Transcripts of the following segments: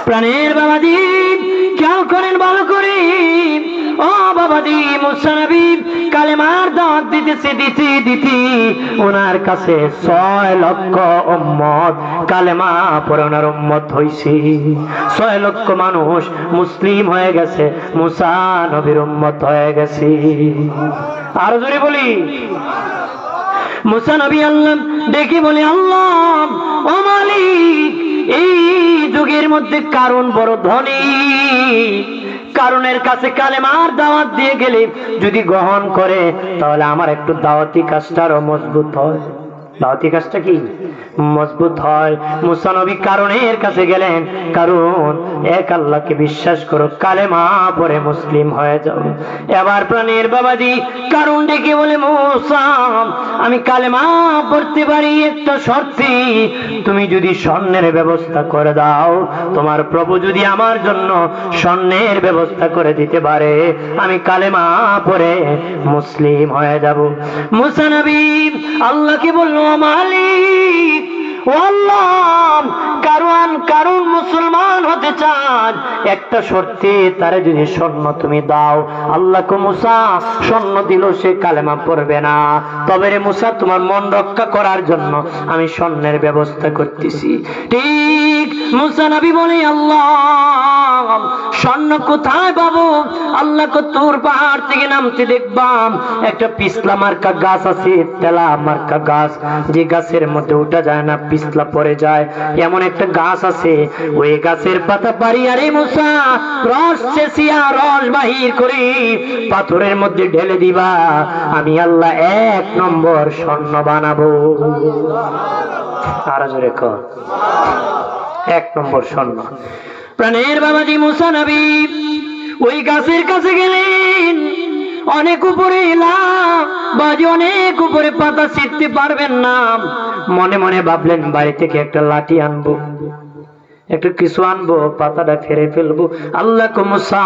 প্রাণের বাবাজি খেয়াল করেন ভালো করে। ও বাবাজি, মুসা নবী কালেমার দাওয়াত দিতে ওনার কাছে 6 লক্ষ উম্মত কালেমা পড়ে ওনার উম্মত হইছে। 6 লক্ষ মানুষ মুসলিম হয়ে গেছে, মুসা নবীর উম্মত হয়ে গেছে। আরো জোরে বলি, মুসা নবী আল্লাহ দেখি বলে, আল্লাহ ও মালিক, এই যুগের মধ্যে কারণ বড় ধনী, কারণের কাছে কালেমার দাওয়াত দিয়ে গেলে যদি গ্রহণ করে তাহলে আমার একটু দাওয়াতি কাজটা আরো মজবুত হয়। দাওয়াতি কাজটা কি মজবুত হয়। মুসা নবী কারণের কাছে গেলেন, কারণ এক আল্লাহকে বিশ্বাস করো, কালেমা পড়ে মুসলিম হয়ে যাও। এবার প্রাণের বাবাজি কারণ ডেকে বলে, মুসা আমি কালেমা পড়তে পারি একটা শর্তে, তুমি যদি স্বর্ণের ব্যবস্থা করে দাও, তোমার প্রভু যদি আমার জন্য স্বর্ণের ব্যবস্থা করে দিতে পারে, আমি কালেমা পড়ে মুসলিম হয়ে যাব। মুসা নবী আল্লাহকে বলল, মালিক ও আল্লাহ, কারণ মুসলমান হতে চান, একটা শর্তে তারে যদি স্বর্ণ তুমি দাও। আল্লাহকে মুসা স্বর্ণ দিল, সে কালেমা পড়বে না। তবে রে মুসা, তোমার মন রক্ষা করার জন্য আমি স্বর্ণের ব্যবস্থা করতেছি। ঠিক মুসা নবী বলে, আল্লাহ স্বর্ণ কোথায় পাবো? আল্লাহকে তোর পাহাড় থেকে নামতে দেখবাম একটা পিছলা মার্কা গাছ আছে, তেলা মার্কা গাছ, যে গাছের মধ্যে উঠা যায় না, পিছলা পড়ে যায়, এমন একটা গাছ আছে। ওই গাছের পাতা পারি, আরে মুসা রস চেঁচিয়া রস বাহির করে পাথরের মধ্যে ঢেলে দিবা, আমি আল্লাহ 1 নম্বর স্বর্ণ বানাবো। আরো জোরে কর, 1 নম্বর স্বর্ণ। প্রাণের বাবাজি মুসা নবী ওই গাছের কাছে গেলেন, অনেক উপরে এলাম বাজি, অনেক উপরে পাতা ছিঁড়তে পারবেন না। মনে মনে ভাবলেন, বাড়ি থেকে একটা লাঠি আনবো, একটু কিছু আনবো, পাতাটা ফেরে ফেলবো। আল্লাহ কো মুসা,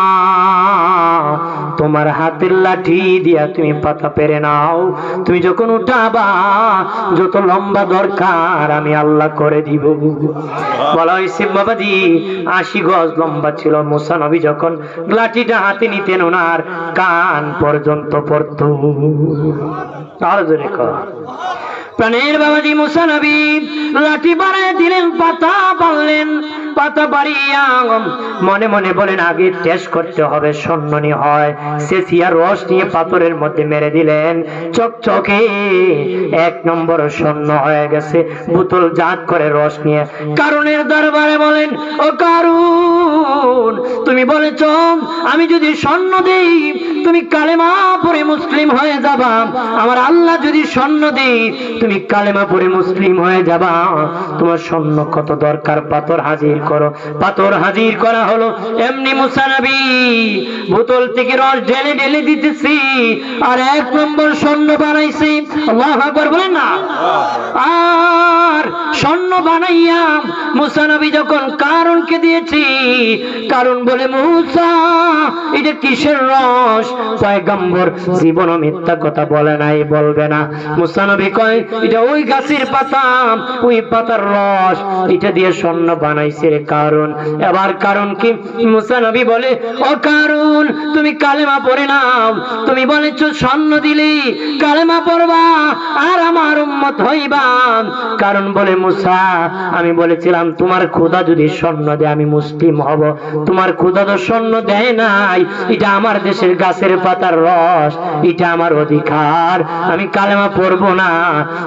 তোমার হাতের লাঠি দিয়া তুমি পাতা পেরে নাও, তুমি যখন উঠাবা যত লম্বা দরকার আমি আল্লাহ করে দিব। বলা হয়েছে বাবাজি 80 গজ লম্বা ছিল। মুসা নবী যখন লাঠিটা হাতে নিতেন, ওনার কান পর্যন্ত পড়ত। আরো জোরে কর। প্রাণের বাবাজি মুসা নবী লাঠি বাড়ায় দিলেন, পাতা বাড়লেন, পাতা বাড়িয়া মনে মনে বলেন, আগে টেস্ট করতে হবে স্বর্ণ নিয়ে হয়। চেঁচিয়া রস নিয়ে পাথরের মধ্যে মেরে দিলেন, চকচকে 1 নম্বর স্বর্ণ হয়ে গেছে। বোতল জাত করে রস নিয়ে কারণের দরবারে বলেন, ও কারণ, তুমি বলেছ আমি যদি স্বর্ণ দেই তুমি কালেমা পড়ে মুসলিম হয়ে যাবা। আমার আল্লাহ যদি স্বর্ণ দেই তুমি কালেমা পড়ে মুসলিম হয়ে যাবা। তোমার স্বর্ণ কত দরকার, পাথর হাজির করো। পাথর হাজির করা হলো। এমনি মুসা নবী বোতল থেকে রস ঢেলে ঢেলে দিতেছি, আর 1 নম্বর স্বর্ণ বানাইছি। আল্লাহু আকবার বলেন না। আর স্বর্ণ বানাইয়া মুসা নবী যখন কারণকে দিয়েছি, কারণ বলে, মুসা এটা কিসের রস? পয়গম্বর জীবন মিথ্যা কথা বলে নাই, বলবে না। মুসা নবী কয়, এটা ওই গাছের পাতা, ওই পাতার রস, এটা দিয়ে স্বর্ণ বানাইছে কারণ। এবার কারণ কি? মুসা নবী বলে, ও কারণ, তুমি কালেমা পড়ে নাও, তুমি বলেছ স্বর্ণ দিলে কালেমা পড়বা আর আমার উম্মত হইবা। কারণ বলে, মুসা আমি বলেছিলাম তোমার খোদা যদি স্বর্ণ দেয় আমি মুসলিম হব, তোমার খোদা তো স্বর্ণ দেয় নাই, এটা আমার দেশের গাছের পাতার রস, এটা আমার অধিকার, আমি কালেমা পড়বো না।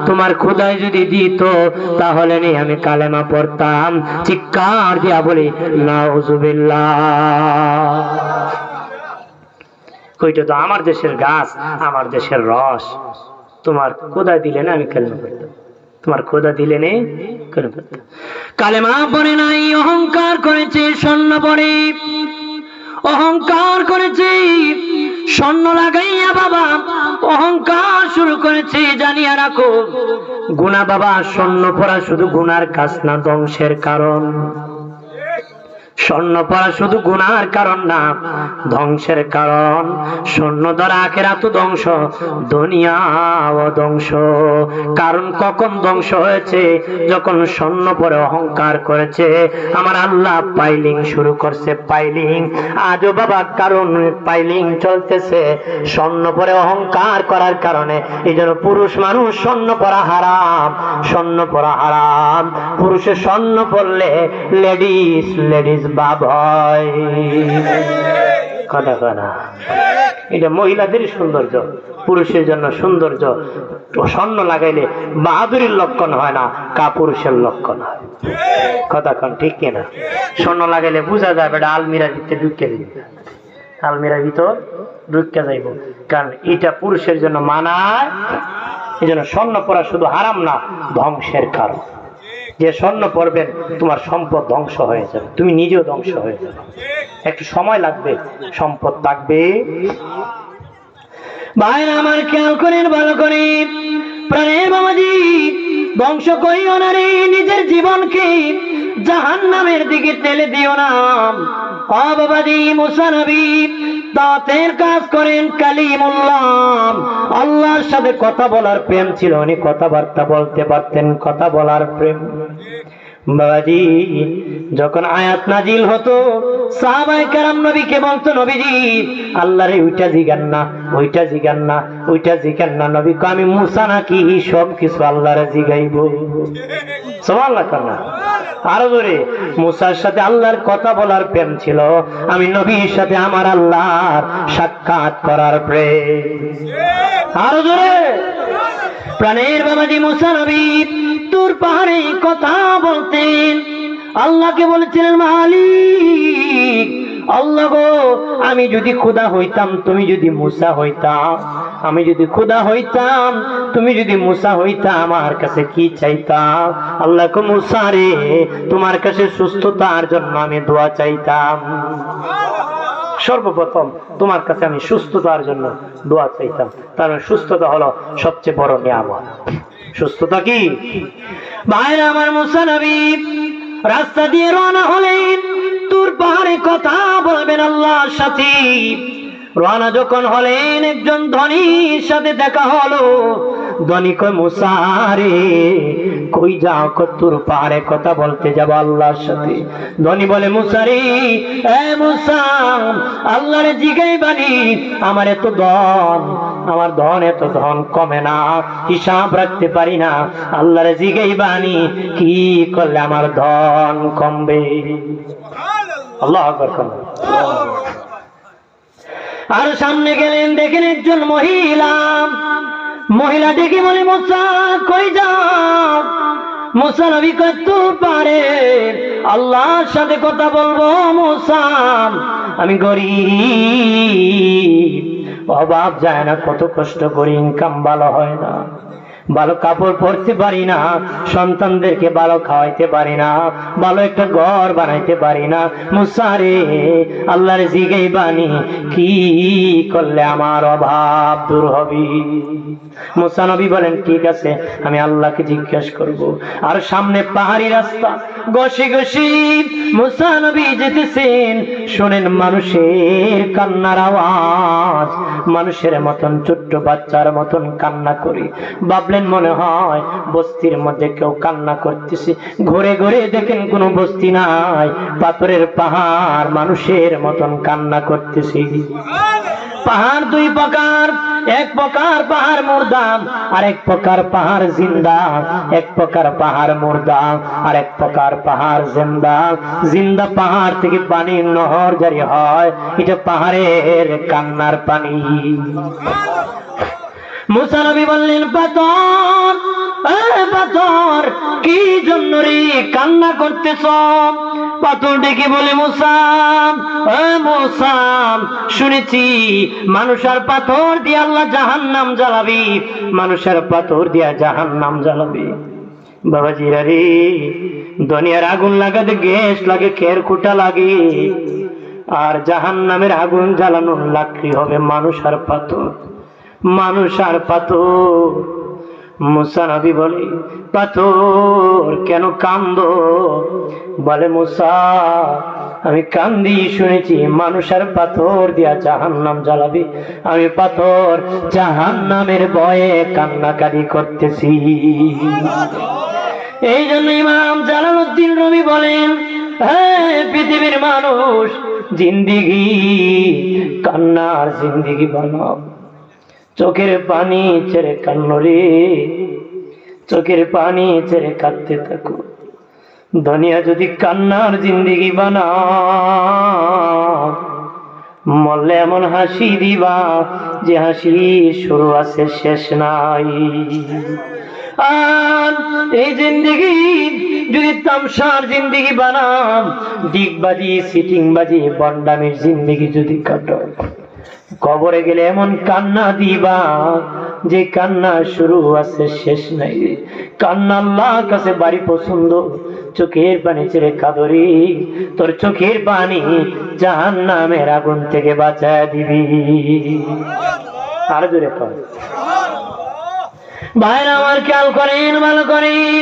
তোমার খোদায় যদি দিত তাহলে নেই আমি কালেমা পড়তাম। চিৎকার দিয়া বলি নাউজুবিল্লাহ। ওইটা তো আমার দেশের গাছ, আমার দেশের রস, তোমার খোদা দিলে না আমি কালেমা পড়তাম, তোমার খোদা দিলে নেই কালেমা পড়তাম। কালেমা পড়ে নাই, অহংকার করেছে, স্বর্ণ পড়ে অহংকার করেছে, স্বর্ণ লাগাইয়া বাবা অহংকার শুরু করেছে। জানিয়া রাখো গুনাহ বাবা, স্বর্ণ পড়া শুধু গুনার কাজ না, ধ্বংসের কারণ। স্বর্ণ পরা শুধু গুনার কারণ না, ধ্বংসের কারণ। স্বর্ণ দ্বারা আখিরাত ধ্বংস, দুনিয়াও ধ্বংস। কারণ কখন ধ্বংস হয়েছে? যখন স্বর্ণ পরে অহংকার করেছে। আমার আল্লাহ পাইলিং শুরু করছে, পাইলিং। আজও বাবা কারণ পাইলিং চলতেছে স্বর্ণ পরে অহংকার করার কারণে। এই জন্য পুরুষ মানুষ স্বর্ণ পরা হারাম, স্বর্ণ পরা হারাম। পুরুষের স্বর্ণ পরলে লেডিস লেডিস বাপ হয়। কথা কয় না? এটা মহিলাদের সৌন্দর্য, পুরুষের জন্য সৌন্দর্য। স্বর্ণ লাগাইলে বাহাদুরির লক্ষণ হয় না, কাপুরুষের লক্ষণ হয়। কথা কন ঠিক কিনা? স্বর্ণ লাগাইলে বোঝা যায় এটা আলমিরার ভিতরে ঢুকে দিবে, আলমিরার ভিতর ঢুকে যাইব। কারণ এটা পুরুষের জন্য মানায়। এই জন্য স্বর্ণ পরা শুধু হারাম না, ধ্বংসের কারণ। যে স্বর্ণ পরবেন তোমার সম্পদ ধ্বংস হয়ে যাবে, তুমি নিজেও ধ্বংস হয়ে যাবে। একটু সময় লাগবে, সম্পদ থাকবে। ভাইরা আমার খেয়াল করেন ভালো করে, প্রাণের বাবাজি ধ্বংস করিও না রে নিজের জীবনকে, জাহান্নামের দিকে ঠেলে দিও না। ও বাবাজি, মুসা নবী দাওয়াতের কাজ করেন, কালিমুল্লাহ, আল্লাহর সাথে কথা বলার প্রেম ছিল, উনি কথাবার্তা বলতে পারতেন, কথা বলার প্রেম। বাবাজি যখন আয়াত নাজিল হতো, সাহাবায়ে কেরাম নবীকে বলতো, নবীজি আল্লাহরে ওইটা জিগান না, ওইটা জিগান না, ওইটা জিগান না। নবী কয় আমি মুসা নাকি সব কিছু আল্লাহরে জিগাইব। সুবহানাল্লাহ না? আরো জোরে, মুসার সাথে আল্লাহর কথা বলার প্রেম ছিল, আমি নবীর সাথে আমার আল্লাহর সাক্ষাৎ করার প্রেম। আরো জোরে, প্রাণের বাবাজি মুসা নবী তুর পাহাড়ে কথা বলতেন, আল্লাহকে বলেছিলেন, মালিক আল্লাহ গো, আমি যদি খোদা হইতাম, তুমি যদি মুসা হইতাম, আমি যদি খোদা হইতাম, তুমি যদি মুসা হইতাম, আমার কাছে কি চাইতাম? আল্লাহ কো মুসা রে, তোমার কাছে সুস্থতার জন্য আমি দোয়া চাইতাম। সর্বপ্রথম তোমার কাছে আমি সুস্থতার জন্য দোয়া চাইতাম, কারণ সুস্থতা হলো সবচেয়ে বড় নিয়ামত। সুস্থতা কি? ভাইরা আমার, মুসা নবী রাস্তা দিয়ে রওনা হলেন, তুর পাহাড়ে কথা বলবেন আল্লাহর সাথে। রওনা যখন হলেন, একজন ধনীর সাথে দেখা হলো। ধনী কয়, মুসা রে কই যাও? তুর পাহাড়ে কথা বলতে যাব আল্লাহর সাথে। ধনী বলে, মুসা রে, এ মুসা আল্লাহরে জিগাইবানি, আমার এত ধন, আমার ধন এত ধন কমে না, হিসাব রাখতে পারি না, আল্লাহরে জিগাইবানি কি করলে আমার ধন কমবে? আল্লাহু আকবার। আর সামনে গেলেন, দেখেন একজন মহিলা, মহিলা ডেকে বলে, মুসা কই যাও? মুসা নবী কয়, তুর পারে আল্লাহর সাথে কথা বলবো। মুসা আমি গরিব, অভাব যায় না, কত কষ্ট করি, ইনকাম ভালো হয় না, ভালো কাপড় পরতে পারি না, সন্তানদেরকে ভালো খাওয়াইতে পারি না, ভালো একটা ঘর বানাইতে পারি না। মুসা রে আল্লাহর জিগাইবানি কি করলে আমার অভাব দূর হবে? মুসা নবী বলেন, ঠিক আছে, আমি আল্লাহকে জিজ্ঞাসা করব। আর সামনে পাহাড়ি রাস্তা, ঘষে ঘষে মুসা নবী যেতেছেন। শোনেন মানুষের কান্নার আওয়াজ, মানুষের মতন, ছোট্ট বাচ্চার মতন কান্না করে। ভাবলেন মনে হয় বস্তির মধ্যে কেউ কান্না করতেছে। ঘুরে ঘুরে দেখেন কোনো বস্তি নাই, পাথরের পাহাড় মানুষের মতন কান্না করতেছে। পাহাড় দুই প্রকার, এক প্রকার পাহাড় মুর্দা, আর এক প্রকার পাহাড় জিন্দা। এক প্রকার পাহাড় মুর্দা, আর এক প্রকার পাহাড় জিন্দা। জিন্দা পাহাড় থেকে পানির নহর জারি হয়, এটা পাহাড়ের কান্নার পানি। মুসা নবী বললেন, পাথর, পাথর কি জন্য রে কান্না করতেছ? পাথর ডেকে বলে, মুসা, মুসা শুনেছি মানুষের পাথর দিয়ে আল্লাহ জাহান্নাম জ্বালাবি, মানুষের পাথর দিয়া জাহান্নাম জ্বালাবি। বাবাজিরা রে, দুনিয়ার আগুন লাগাতে গ্যাস লাগে, খেরকুটা লাগে, আর জাহান্নামের আগুন জ্বালানোর লাকড়ি হবে মানুষ আর পাথর, মানুষ আর পাথর। মুসা নবী বলে, পাথর কেন কান্দো? বলে, মুসা আমি কান দিয়ে শুনেছি মানুষ আর পাথর দিয়া জাহান্নাম জ্বালাবে, আমি পাথর জাহান্নামের ভয়ে কান্নাকাটি করতেছি। এই জন্য ইমাম জালালউদ্দিন রুমি বলেন, হ্যাঁ পৃথিবীর মানুষ, জিন্দিগি কান্নার জিন্দিগি বানাও, চোখের পানি ছেড়ে কান্নো রে, চোখের পানি ছেড়ে কাঁদতে থাকো। দুনিয়া যদি কান্নার জিন্দিগি বানাও, মরলে এমন হাসি দিবা যে হাসি শুরু আছে শেষ নাই। আর এই জিন্দিগি যদি তামসার জিন্দিগি বানাম, ডিগবাজি সিটিংবাজি বন্ডামির জিন্দিগি যদি কাটো, কবরে গেলে এমন কান্না দিবা যে কান্না শুরু আছে শেষ নাই। কান্না আল্লাহর কাছে বাড়ি পছন্দ, চোখের পানি ছেড়ে কাঁদরি, তোর চোখের পানি জাহান্নামের আগুন থেকে বাঁচায় দিবি। আর জোরে কর। ভাইরা আমার খেয়াল করেন, ভালো করেন।